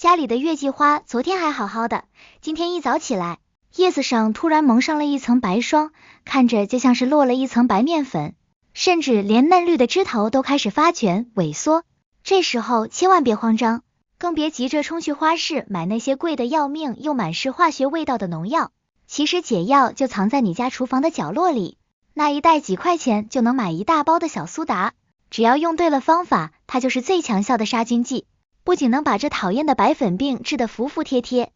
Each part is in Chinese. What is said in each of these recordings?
家里的月季花昨天还好好的，今天一早起来，叶子上突然蒙上了一层白霜，看着就像是落了一层白面粉，甚至连嫩绿的枝头都开始发卷萎缩。这时候千万别慌张，更别急着冲去花市买那些贵的要命又满是化学味道的农药。其实解药就藏在你家厨房的角落里，那一袋几块钱就能买一大包的小苏打，只要用对了方法，它就是最强效的杀菌剂，不仅能把这讨厌的白粉病治得服服帖帖，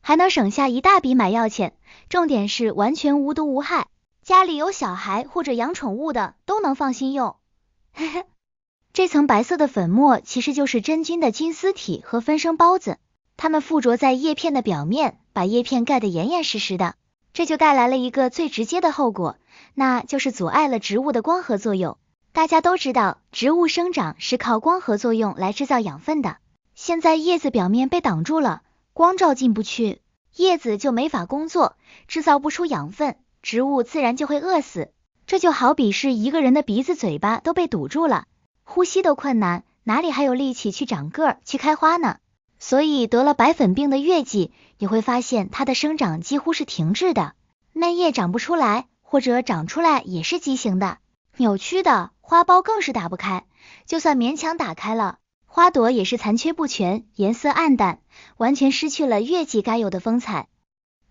还能省下一大笔买药钱，重点是完全无毒无害，家里有小孩或者养宠物的都能放心用。这层白色的粉末其实就是真菌的菌丝体和分生孢子，它们附着在叶片的表面，把叶片盖得严严实实的，这就带来了一个最直接的后果，那就是阻碍了植物的光合作用。大家都知道，植物生长是靠光合作用来制造养分的，现在叶子表面被挡住了，光照进不去，叶子就没法工作，制造不出养分，植物自然就会饿死。这就好比是一个人的鼻子嘴巴都被堵住了，呼吸都困难，哪里还有力气去长个儿去开花呢？所以得了白粉病的月季，你会发现它的生长几乎是停滞的，嫩叶长不出来，或者长出来也是畸形的、扭曲的，花苞更是打不开，就算勉强打开了，花朵也是残缺不全，颜色暗淡，完全失去了月季该有的风采。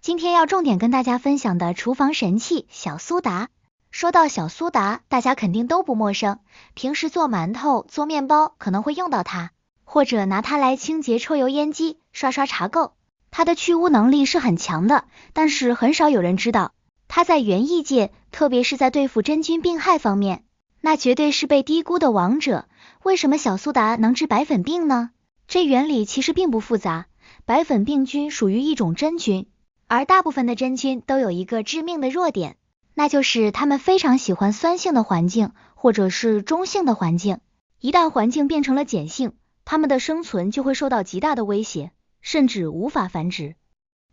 今天要重点跟大家分享的厨房神器小苏打。说到小苏打，大家肯定都不陌生，平时做馒头、做面包可能会用到它，或者拿它来清洁抽油烟机、刷刷茶垢。它的去污能力是很强的，但是很少有人知道，它在园艺界，特别是在对付真菌病害方面，那绝对是被低估的王者。为什么小苏打能治白粉病呢？这原理其实并不复杂，白粉病菌属于一种真菌，而大部分的真菌都有一个致命的弱点，那就是它们非常喜欢酸性的环境或者是中性的环境，一旦环境变成了碱性，它们的生存就会受到极大的威胁，甚至无法繁殖。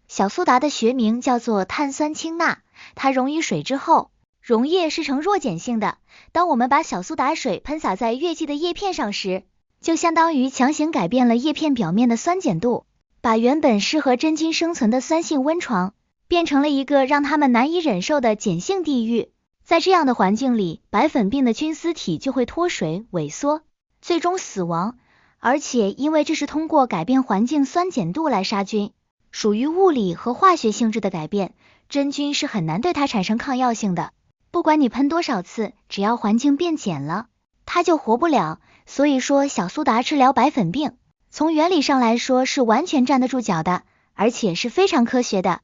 小苏打的学名叫做碳酸氢钠，它溶于水之后，溶液是呈弱碱性的，当我们把小苏打水喷洒在月季的叶片上时，就相当于强行改变了叶片表面的酸碱度，把原本适合真菌生存的酸性温床变成了一个让它们难以忍受的碱性地狱。在这样的环境里，白粉病的菌丝体就会脱水萎缩，最终死亡。而且因为这是通过改变环境酸碱度来杀菌，属于物理和化学性质的改变，真菌是很难对它产生抗药性的。不管你喷多少次，只要环境变碱了，它就活不了。所以说小苏打治疗白粉病，从原理上来说是完全站得住脚的，而且是非常科学的。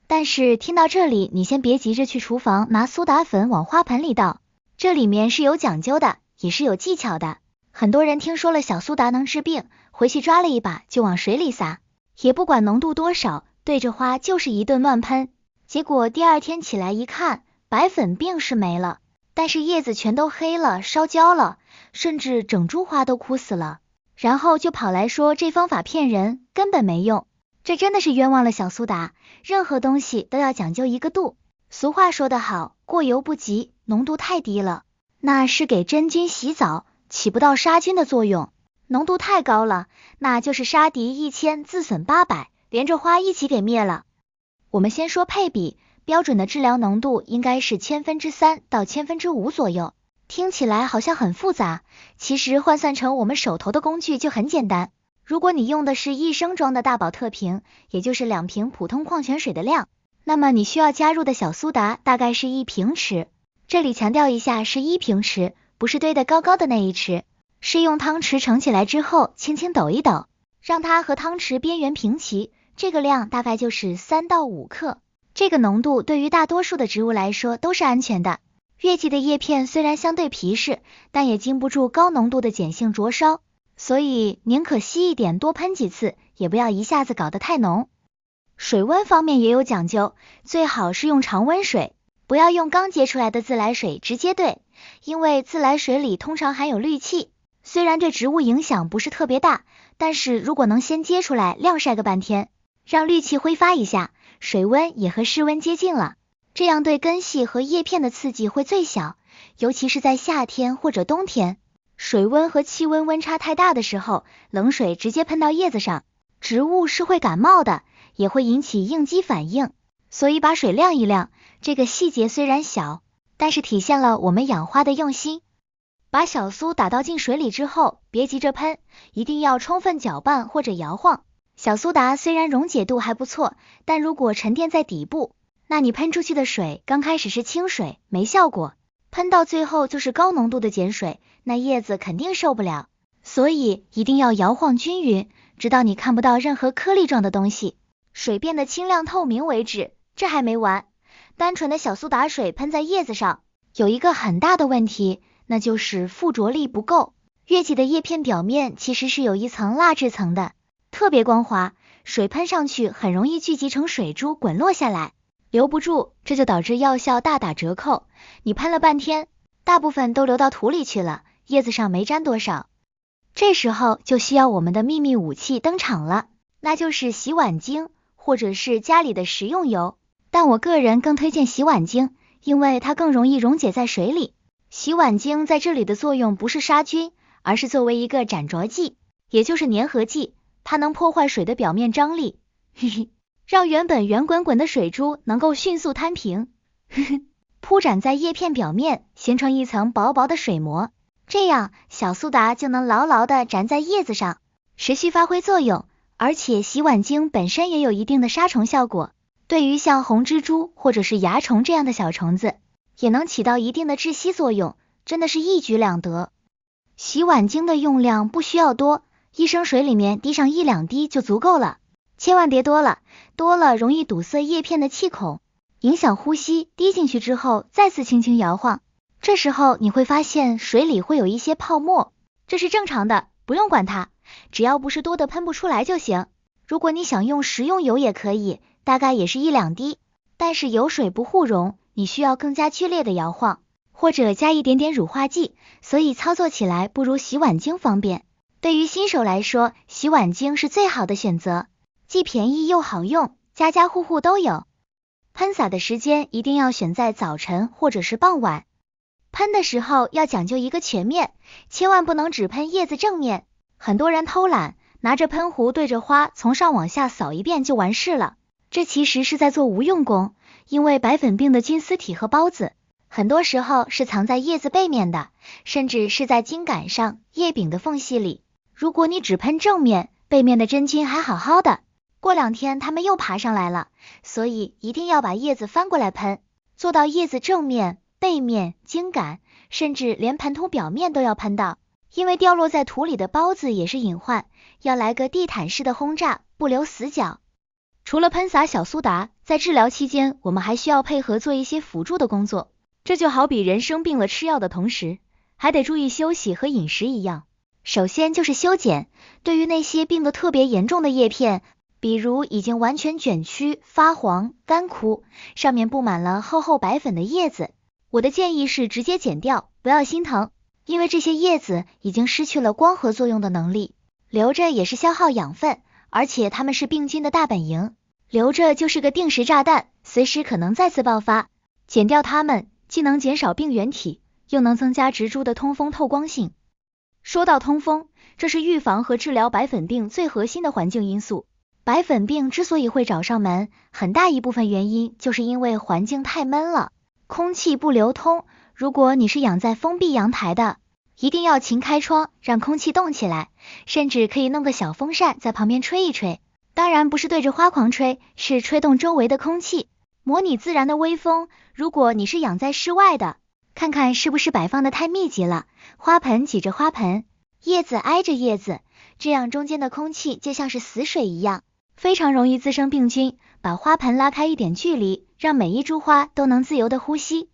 但是听到这里，你先别急着去厨房拿苏打粉往花盆里倒，这里面是有讲究的，也是有技巧的。很多人听说了小苏打能治病，回去抓了一把就往水里撒，也不管浓度多少，对着花就是一顿乱喷，结果第二天起来一看，白粉病是没了，但是叶子全都黑了，烧焦了，甚至整株花都枯死了，然后就跑来说这方法骗人，根本没用。这真的是冤枉了小苏打，任何东西都要讲究一个度。俗话说得好，过犹不及，浓度太低了，那是给真菌洗澡，起不到杀菌的作用；浓度太高了，那就是杀敌1000，自损800，连着花一起给灭了。我们先说配比，标准的治疗浓度应该是3/1000到5/1000左右。听起来好像很复杂，其实换算成我们手头的工具就很简单。如果你用的是1升装的大宝特瓶，也就是2瓶普通矿泉水的量，那么你需要加入的小苏打大概是1平匙。这里强调一下是1平匙，不是堆得高高的那一匙，是用汤匙盛起来之后轻轻抖一抖，让它和汤匙边缘平齐，这个量大概就是3到5克。这个浓度对于大多数的植物来说都是安全的。月季的叶片虽然相对皮实，但也经不住高浓度的碱性灼烧，所以宁可稀一点，多喷几次，也不要一下子搞得太浓。水温方面也有讲究，最好是用常温水，不要用刚接出来的自来水直接兑，因为自来水里通常含有氯气，虽然对植物影响不是特别大，但是如果能先接出来晾晒个半天，让氯气挥发一下，水温也和室温接近了，这样对根系和叶片的刺激会最小，尤其是在夏天或者冬天。水温和气温温差太大的时候，冷水直接喷到叶子上，植物是会感冒的，也会引起应激反应。所以把水晾一晾，这个细节虽然小，但是体现了我们养花的用心。把小苏打到进水里之后，别急着喷，一定要充分搅拌或者摇晃。小苏打虽然溶解度还不错，但如果沉淀在底部，那你喷出去的水刚开始是清水，没效果，喷到最后就是高浓度的碱水，那叶子肯定受不了。所以一定要摇晃均匀，直到你看不到任何颗粒状的东西，水变得清亮透明为止。这还没完，单纯的小苏打水喷在叶子上，有一个很大的问题，那就是附着力不够。月季的叶片表面其实是有一层蜡质层的，特别光滑，水喷上去很容易聚集成水珠滚落下来，留不住，这就导致药效大打折扣。你喷了半天，大部分都流到土里去了，叶子上没沾多少。这时候就需要我们的秘密武器登场了，那就是洗碗精或者是家里的食用油。但我个人更推荐洗碗精，因为它更容易溶解在水里。洗碗精在这里的作用不是杀菌，而是作为一个粘着剂，也就是粘合剂，它能破坏水的表面张力，让原本圆滚滚的水珠能够迅速摊平，铺展在叶片表面，形成一层薄薄的水膜，这样小苏打就能牢牢地粘在叶子上，持续发挥作用。而且洗碗精本身也有一定的杀虫效果，对于像红蜘蛛或者是蚜虫这样的小虫子，也能起到一定的窒息作用，真的是一举两得。洗碗精的用量不需要多，1升水里面滴上1-2滴就足够了，千万别多了，多了容易堵塞叶片的气孔，影响呼吸。滴进去之后再次轻轻摇晃，这时候你会发现水里会有一些泡沫，这是正常的，不用管它，只要不是多的喷不出来就行。如果你想用食用油也可以，大概也是1-2滴，但是油水不互溶，你需要更加剧烈的摇晃，或者加一点点乳化剂，所以操作起来不如洗碗精方便。对于新手来说，洗碗精是最好的选择，既便宜又好用，家家户户都有。喷洒的时间一定要选在早晨或者是傍晚，喷的时候要讲究一个全面，千万不能只喷叶子正面。很多人偷懒，拿着喷壶对着花从上往下扫一遍就完事了，这其实是在做无用功，因为白粉病的菌丝体和孢子很多时候是藏在叶子背面的，甚至是在茎秆上、叶柄的缝隙里。如果你只喷正面，背面的真菌还好好的，过2天它们又爬上来了，所以一定要把叶子翻过来喷，做到叶子正面、背面、茎秆，甚至连盆土表面都要喷到，因为掉落在土里的孢子也是隐患，要来个地毯式的轰炸，不留死角。除了喷洒小苏打，在治疗期间我们还需要配合做一些辅助的工作，这就好比人生病了吃药的同时，还得注意休息和饮食一样。首先就是修剪，对于那些病得特别严重的叶片，比如已经完全卷曲、发黄、干枯，上面布满了厚厚白粉的叶子，我的建议是直接剪掉，不要心疼，因为这些叶子已经失去了光合作用的能力，留着也是消耗养分，而且它们是病菌的大本营，留着就是个定时炸弹，随时可能再次爆发。剪掉它们，既能减少病原体，又能增加植株的通风透光性。说到通风，这是预防和治疗白粉病最核心的环境因素。白粉病之所以会找上门，很大一部分原因就是因为环境太闷了，空气不流通。如果你是养在封闭阳台的，一定要勤开窗，让空气动起来，甚至可以弄个小风扇在旁边吹一吹，当然不是对着花狂吹，是吹动周围的空气，模拟自然的微风。如果你是养在室外的，看看是不是摆放的太密集了，花盆挤着花盆，叶子挨着叶子，这样中间的空气就像是死水一样，非常容易滋生病菌。把花盆拉开一点距离，让每一株花都能自由的呼吸。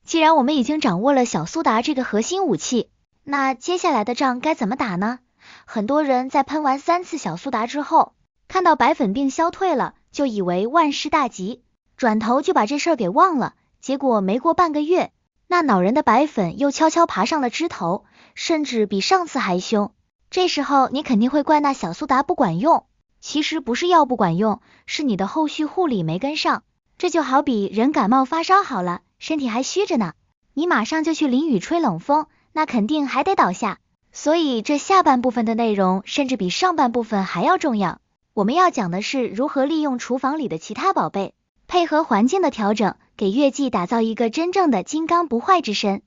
既然我们已经掌握了小苏打这个核心武器，那接下来的仗该怎么打呢？很多人在喷完3次小苏打之后，看到白粉病消退了，就以为万事大吉，转头就把这事儿给忘了，结果没过半个月，那恼人的白粉又悄悄爬上了枝头，甚至比上次还凶。这时候你肯定会怪那小苏打不管用，其实不是药不管用，是你的后续护理没跟上。这就好比人感冒发烧好了，身体还虚着呢，你马上就去淋雨吹冷风，那肯定还得倒下。所以这下半部分的内容甚至比上半部分还要重要。我们要讲的是如何利用厨房里的其他宝贝，配合环境的调整，给月季打造一个真正的金刚不坏之身。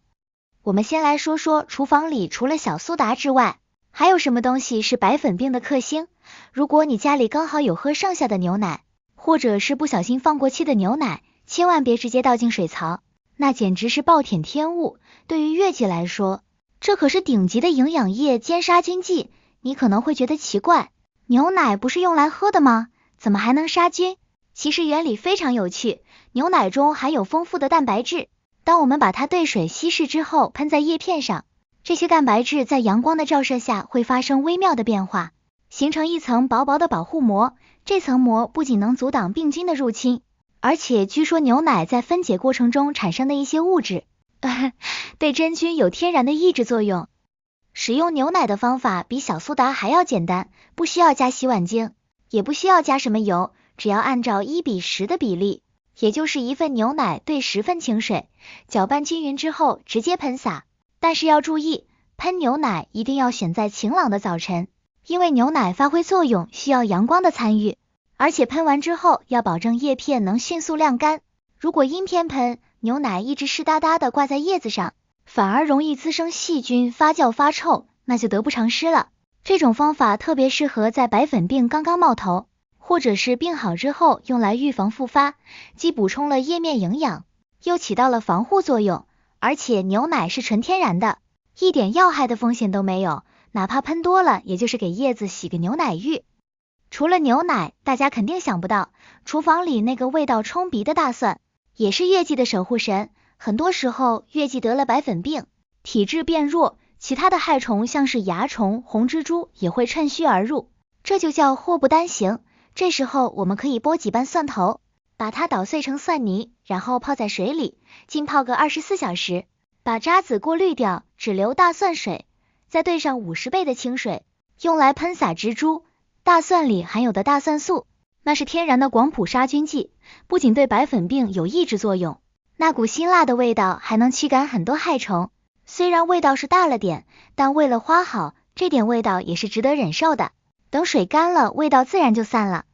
我们先来说说厨房里除了小苏打之外，还有什么东西是白粉病的克星？如果你家里刚好有喝剩下的牛奶，或者是不小心放过期的牛奶，千万别直接倒进水槽，那简直是暴殄天物。对于月季来说，这可是顶级的营养液兼杀菌剂。你可能会觉得奇怪，牛奶不是用来喝的吗？怎么还能杀菌？其实原理非常有趣，牛奶中含有丰富的蛋白质，当我们把它兑水稀释之后喷在叶片上，这些蛋白质在阳光的照射下会发生微妙的变化，形成一层薄薄的保护膜。这层膜不仅能阻挡病菌的入侵，而且据说牛奶在分解过程中产生的一些物质对真菌有天然的抑制作用。使用牛奶的方法比小苏打还要简单，不需要加洗碗精，也不需要加什么油，只要按照1:10的比例，也就是1份牛奶兑10份清水，搅拌均匀之后直接喷洒。但是要注意，喷牛奶一定要选在晴朗的早晨，因为牛奶发挥作用需要阳光的参与，而且喷完之后要保证叶片能迅速晾干。如果阴天喷，牛奶一直湿哒哒的挂在叶子上，反而容易滋生细菌，发酵发臭，那就得不偿失了。这种方法特别适合在白粉病刚刚冒头，或者是病好之后用来预防复发，既补充了叶面营养，又起到了防护作用。而且牛奶是纯天然的，一点药害的风险都没有，哪怕喷多了，也就是给叶子洗个牛奶浴。除了牛奶，大家肯定想不到，厨房里那个味道冲鼻的大蒜，也是月季的守护神。很多时候，月季得了白粉病，体质变弱，其他的害虫像是蚜虫、红蜘蛛也会趁虚而入，这就叫祸不单行。这时候我们可以剥几瓣蒜头，把它捣碎成蒜泥，然后泡在水里，浸泡个24小时，把渣子过滤掉，只留大蒜水，再兑上50倍的清水，用来喷洒植株。大蒜里含有的大蒜素，那是天然的广谱杀菌剂，不仅对白粉病有抑制作用，那股辛辣的味道还能驱赶很多害虫。虽然味道是大了点，但为了花好，这点味道也是值得忍受的。等水干了，味道自然就散了。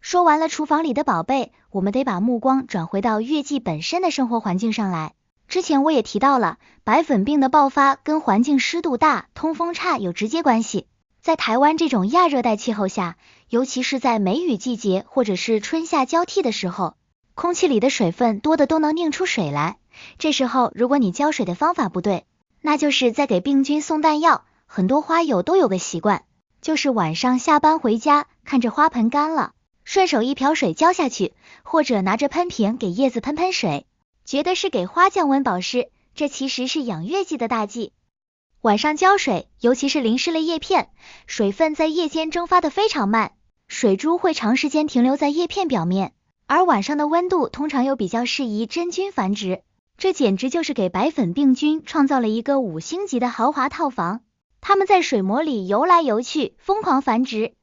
说完了厨房里的宝贝，我们得把目光转回到月季本身的生活环境上来。之前我也提到了，白粉病的爆发跟环境湿度大、通风差有直接关系。在台湾这种亚热带气候下，尤其是在梅雨季节或者是春夏交替的时候，空气里的水分多的都能拧出水来。这时候如果你浇水的方法不对，那就是在给病菌送弹药。很多花友都有个习惯，就是晚上下班回家，看着花盆干了，顺手一瓢水浇下去，或者拿着喷瓶给叶子喷喷水，觉得是给花降温保湿，这其实是养月季的大忌。晚上浇水，尤其是淋湿了叶片，水分在夜间蒸发的非常慢，水珠会长时间停留在叶片表面，而晚上的温度通常又比较适宜真菌繁殖，这简直就是给白粉病菌创造了一个5星级的豪华套房，它们在水膜里游来游去，疯狂繁殖。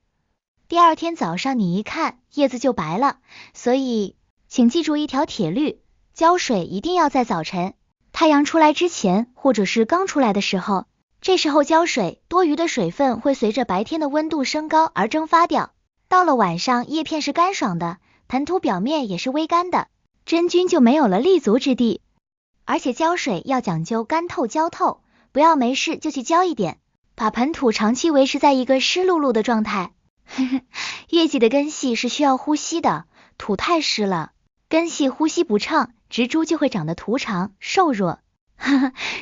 第二天早上你一看，叶子就白了，所以请记住一条铁律，浇水一定要在早晨，太阳出来之前，或者是刚出来的时候，这时候浇水，多余的水分会随着白天的温度升高而蒸发掉，到了晚上叶片是干爽的，盆土表面也是微干的，真菌就没有了立足之地。而且浇水要讲究干透浇透，不要没事就去浇一点，把盆土长期维持在一个湿漉漉的状态。月季的根系是需要呼吸的，土太湿了，根系呼吸不畅，植株就会长得图长瘦弱，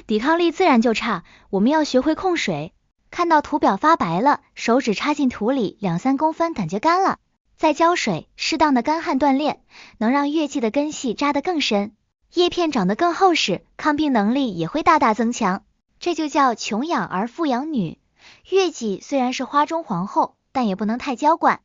抵抗力自然就差。我们要学会控水，看到土表发白了，手指插进土里2-3公分，感觉干了，再浇水，适当的干旱锻炼，能让月季的根系扎得更深，叶片长得更厚实，抗病能力也会大大增强。这就叫穷养儿富养女。月季虽然是花中皇后，但也不能太娇惯。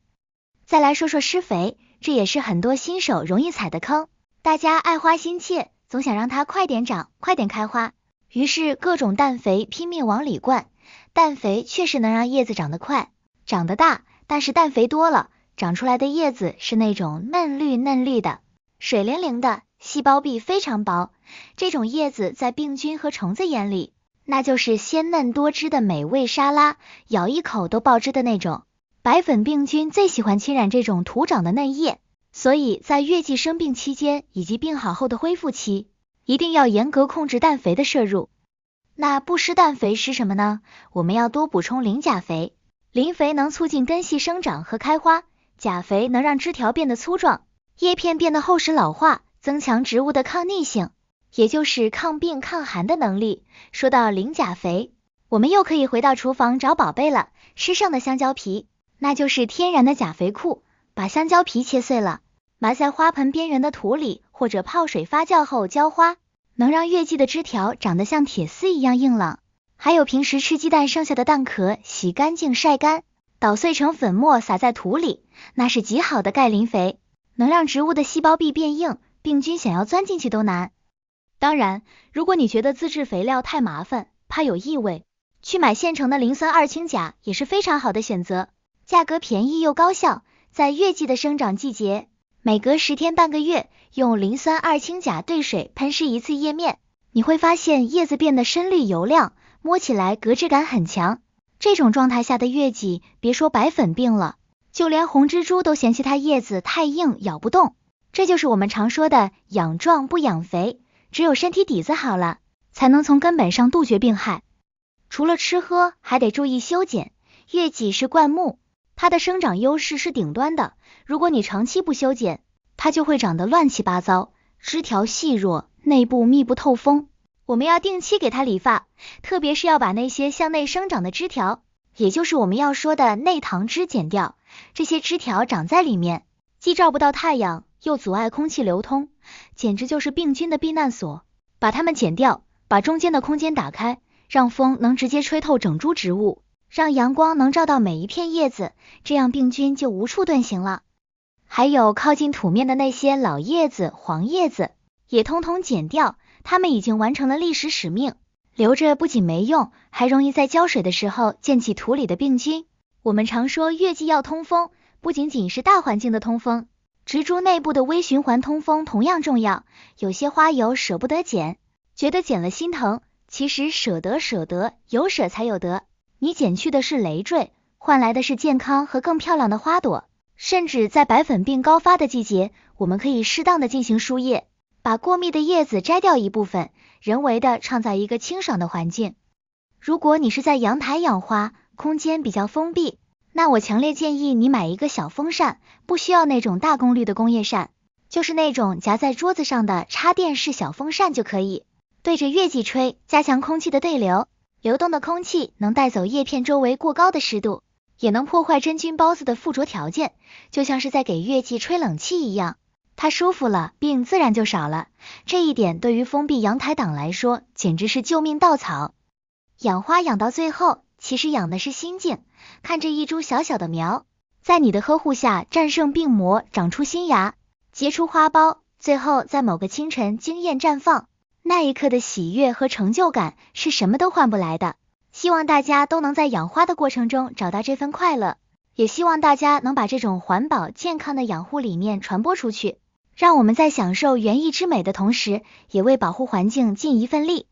再来说说施肥，这也是很多新手容易踩的坑。大家爱花心切，总想让它快点长，快点开花，于是各种氮肥拼命往里灌。氮肥确实能让叶子长得快，长得大，但是氮肥多了，长出来的叶子是那种嫩绿嫩绿的，水灵灵的，细胞壁非常薄。这种叶子在病菌和虫子眼里，那就是鲜嫩多汁的美味沙拉，咬一口都爆汁的那种。白粉病菌最喜欢侵染这种土长的嫩叶，所以在月季生病期间以及病好后的恢复期，一定要严格控制氮肥的摄入。那不施氮肥施什么呢？我们要多补充磷钾肥。磷肥能促进根系生长和开花，钾肥能让枝条变得粗壮，叶片变得厚实老化，增强植物的抗逆性，也就是抗病抗寒的能力。说到磷钾肥，我们又可以回到厨房找宝贝了，吃剩的香蕉皮，那就是天然的钾肥库。把香蕉皮切碎了，埋在花盆边缘的土里，或者泡水发酵后浇花，能让月季的枝条长得像铁丝一样硬朗。还有平时吃鸡蛋剩下的蛋壳，洗干净晒干，捣碎成粉末撒在土里，那是极好的钙磷肥，能让植物的细胞壁变硬，病菌想要钻进去都难。当然，如果你觉得自制肥料太麻烦，怕有异味，去买现成的磷酸二氢钾也是非常好的选择，价格便宜又高效。在月季的生长季节，每隔10天半个月，用磷酸二氢钾兑水喷施一次叶面，你会发现叶子变得深绿油亮，摸起来革质感很强。这种状态下的月季，别说白粉病了，就连红蜘蛛都嫌弃它叶子太硬咬不动。这就是我们常说的养壮不养肥，只有身体底子好了，才能从根本上杜绝病害。除了吃喝，还得注意修剪。月季是灌木，它的生长优势是顶端的，如果你长期不修剪，它就会长得乱七八糟，枝条细弱，内部密不透风。我们要定期给它理发，特别是要把那些向内生长的枝条，也就是我们要说的内糖枝剪掉。这些枝条长在里面，既照不到太阳，又阻碍空气流通，简直就是病菌的避难所。把它们剪掉，把中间的空间打开，让风能直接吹透整株植物，让阳光能照到每一片叶子，这样病菌就无处遁形了。还有靠近土面的那些老叶子、黄叶子，也通通剪掉，它们已经完成了历史使命，留着不仅没用，还容易在浇水的时候溅起土里的病菌。我们常说月季要通风，不仅仅是大环境的通风，植株内部的微循环通风同样重要。有些花友舍不得剪，觉得剪了心疼，其实舍得，有舍才有得。你剪去的是累赘，换来的是健康和更漂亮的花朵。甚至在白粉病高发的季节，我们可以适当的进行疏叶，把过密的叶子摘掉一部分，人为的创造一个清爽的环境。如果你是在阳台养花，空间比较封闭，那我强烈建议你买一个小风扇，不需要那种大功率的工业扇，就是那种夹在桌子上的插电式小风扇就可以，对着月季吹，加强空气的对流。流动的空气能带走叶片周围过高的湿度，也能破坏真菌孢子的附着条件，就像是在给月季吹冷气一样，它舒服了，病自然就少了。这一点对于封闭阳台党来说，简直是救命稻草。养花养到最后，其实养的是心境，看着一株小小的苗，在你的呵护下战胜病魔，长出新芽，结出花苞，最后在某个清晨惊艳绽放，那一刻的喜悦和成就感是什么都换不来的。希望大家都能在养花的过程中找到这份快乐，也希望大家能把这种环保健康的养护理念传播出去，让我们在享受园艺之美的同时，也为保护环境尽一份力。